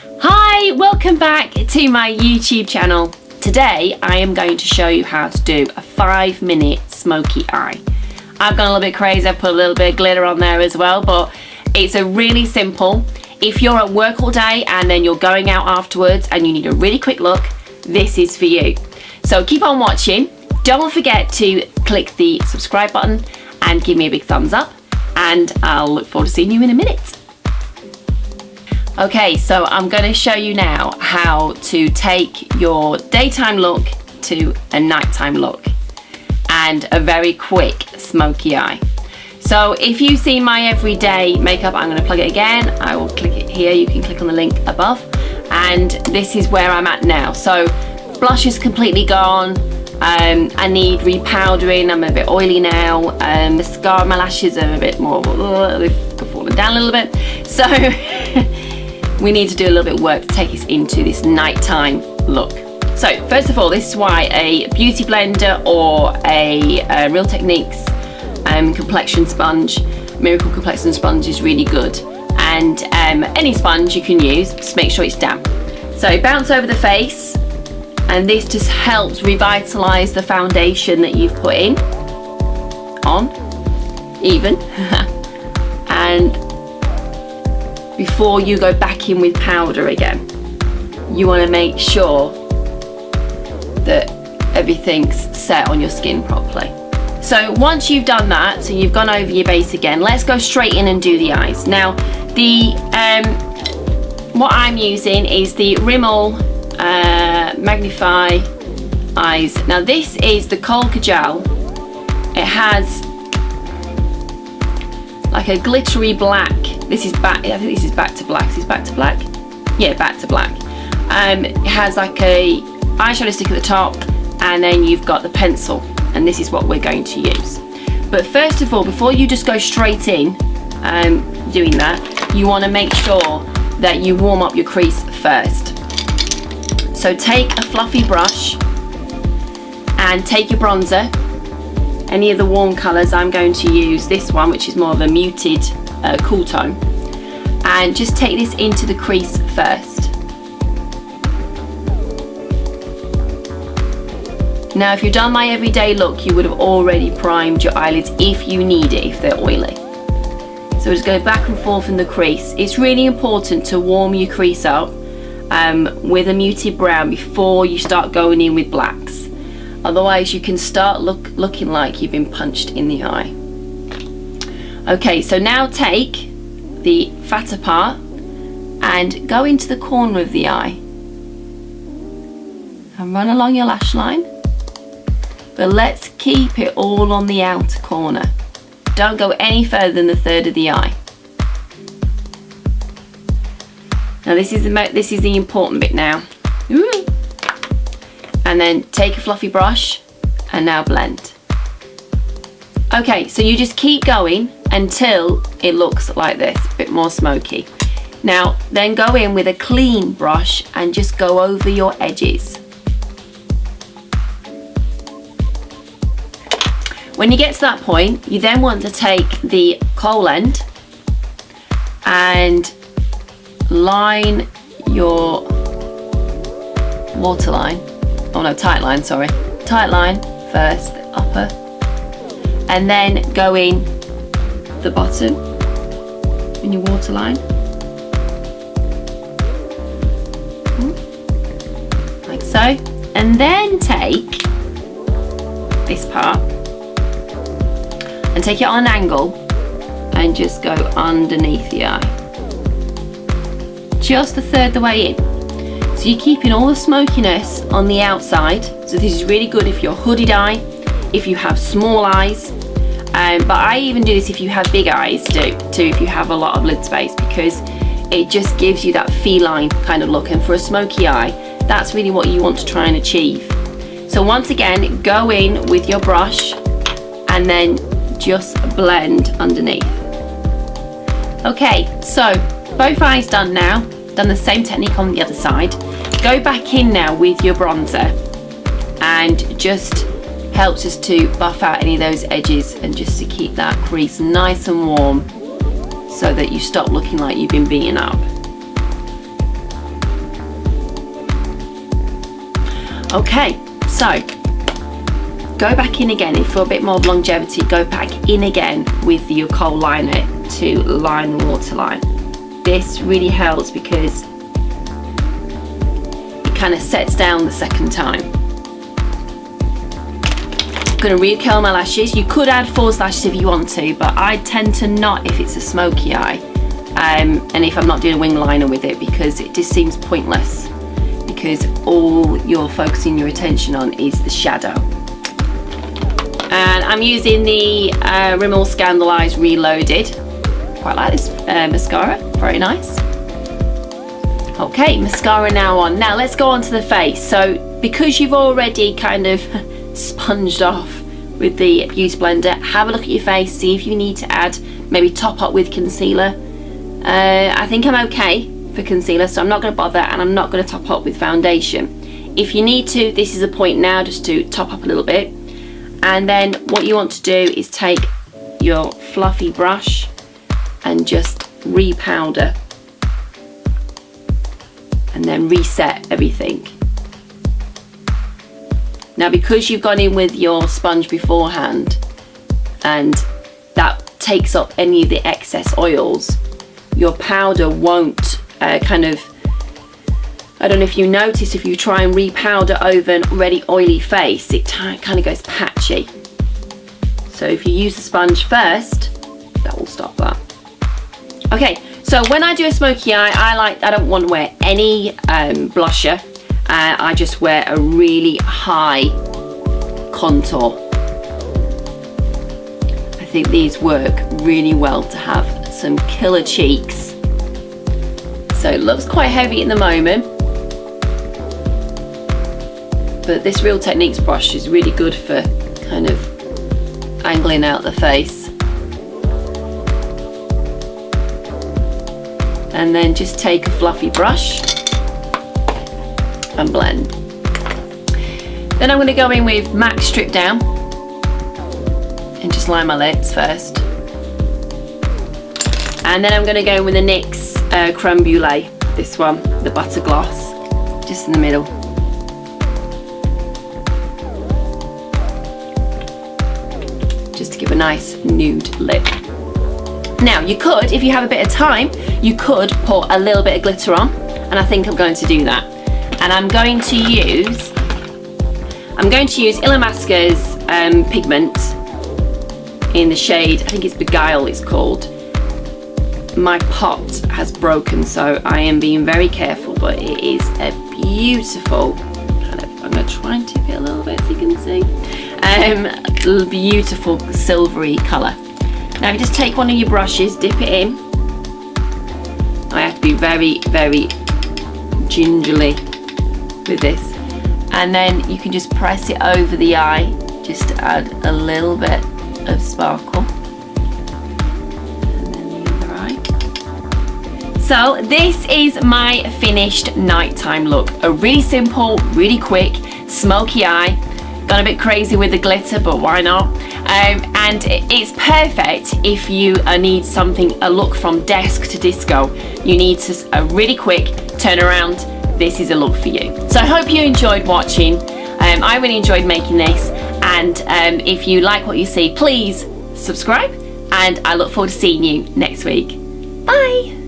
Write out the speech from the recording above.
Hi, welcome back to my YouTube channel. Today I am going to show you how to do a 5-minute smoky eye. I've gone a little bit crazy, I've put a little bit of glitter on there as well, but it's a really simple. If you're at work all day and then you're going out afterwards and you need a really quick look, this is for you. So keep on watching. Don't forget to click the subscribe button and give me a big thumbs up, and I'll look forward to seeing you in a minute. Okay, so I'm going to show you now how to take your daytime look to a nighttime look and a very quick smoky eye. So if you see my everyday makeup, I'm going to plug it again. I will click it here. You can click on the link above, and this is where I'm at now. So blush is completely gone. I need repowdering. I'm a bit oily now. Mascara, my lashes are a bit more, they've fallen down a little bit. So we need to do a little bit of work to take us into this nighttime look. So first of all, this is why a beauty blender or a Real Techniques complexion sponge, Miracle complexion sponge is really good. And any sponge you can use, just make sure it's damp. So bounce over the face, and this just helps revitalize the foundation that you've put in, even. And before you go back in with powder again, you want to make sure that everything's set on your skin properly. So once you've done that, so you've gone over your base again, let's go straight in and do the eyes. Now, the what I'm using is the Rimmel Magnify Eyes. Now this is the Kohl Kajal. It has like a glittery black. This is back. I think this is back to black. Is this back to black? Yeah, back to black. It has like a eyeshadow stick at the top, and then you've got the pencil, and this is what we're going to use. But first of all, before you just go straight in doing that, you want to make sure that you warm up your crease first. So take a fluffy brush and take your bronzer, any of the warm colours. I'm going to use this one, which is more of a muted cool tone, and just take this into the crease first. Now if you've done my everyday look, you would have already primed your eyelids if you need it, if they're oily. So just go back and forth in the crease. It's really important to warm your crease up with a muted brown before you start going in with blacks. Otherwise you can start looking like you've been punched in the eye. Okay, so now take the fatter part and go into the corner of the eye and run along your lash line. But let's keep it all on the outer corner. Don't go any further than the third of the eye. Now this is the important bit now. Ooh. And then take a fluffy brush and now blend. Okay, so you just keep going until it looks like this, a bit more smoky. Now then go in with a clean brush and just go over your edges. When you get to that point, you then want to take the kohl end and line your waterline. Oh no, tight line, sorry. Tight line first, the upper, and then go in the bottom in your waterline. Like so. And then take this part and take it on an angle and just go underneath the eye. Just a third the way in. So you're keeping all the smokiness on the outside. So this is really good if you're hooded eye, if you have small eyes, but I even do this if you have big eyes too, if you have a lot of lid space, because it just gives you that feline kind of look, and for a smoky eye, that's really what you want to try and achieve. So once again, go in with your brush and then just blend underneath. Okay, so both eyes done now. Done the same technique on the other side. Go back in now with your bronzer, and just helps us to buff out any of those edges and just to keep that crease nice and warm so that you stop looking like you've been beaten up. Okay, so go back in again. For a bit more longevity, go back in again with your kohl liner to line the waterline. This really helps because it kind of sets down the second time. I'm going to recurl my lashes. You could add false lashes if you want to, but I tend to not if it's a smoky eye, and if I'm not doing a wing liner with it, because it just seems pointless, because all you're focusing your attention on is the shadow. And I'm using the Rimmel Scandaleyes Reloaded. Quite like this mascara, very nice. Okay, mascara now on. Now let's go on to the face. So because you've already kind of sponged off with the beauty blender, have a look at your face, see if you need to add, maybe top up with concealer. I think I'm okay for concealer, so I'm not going to bother, and I'm not going to top up with foundation. If you need to, this is a point now just to top up a little bit. And then what you want to do is take your fluffy brush and just repowder, and then reset everything. Now because you've gone in with your sponge beforehand, and that takes up any of the excess oils, your powder won't kind of, I don't know if you notice, if you try and repowder over an already oily face, it kind of goes patchy. So if you use the sponge first, that will stop that. Okay, so when I do a smoky eye, I don't want to wear any blusher. I just wear a really high contour. I think these work really well to have some killer cheeks. So it looks quite heavy at the moment, but this Real Techniques brush is really good for kind of angling out the face. And then just take a fluffy brush and blend. Then I'm going to go in with MAC Stripdown and just line my lips first. And then I'm going to go in with the NYX Creme Brulee, this one, the butter gloss, just in the middle. Just to give a nice nude lip. Now you could, if you have a bit of time, you could put a little bit of glitter on, and I think I'm going to do that. And I'm going to use Illamasqua's pigment in the shade, I think it's Beguile it's called. My pot has broken, so I am being very careful, but it is a beautiful, I'm going to try and tip it a little bit so you can see, beautiful silvery colour. Now you just take one of your brushes, dip it in. I have to be very, very gingerly with this, and then you can just press it over the eye just to add a little bit of sparkle. And then the other eye. So this is my finished nighttime look. A really simple, really quick, smoky eye. Gone a bit crazy with the glitter, but why not? And it's perfect if you need something, a look from desk to disco. You need a really quick turnaround. This is a look for you. So I hope you enjoyed watching. I really enjoyed making this, and if you like what you see, please subscribe, and I look forward to seeing you next week. Bye.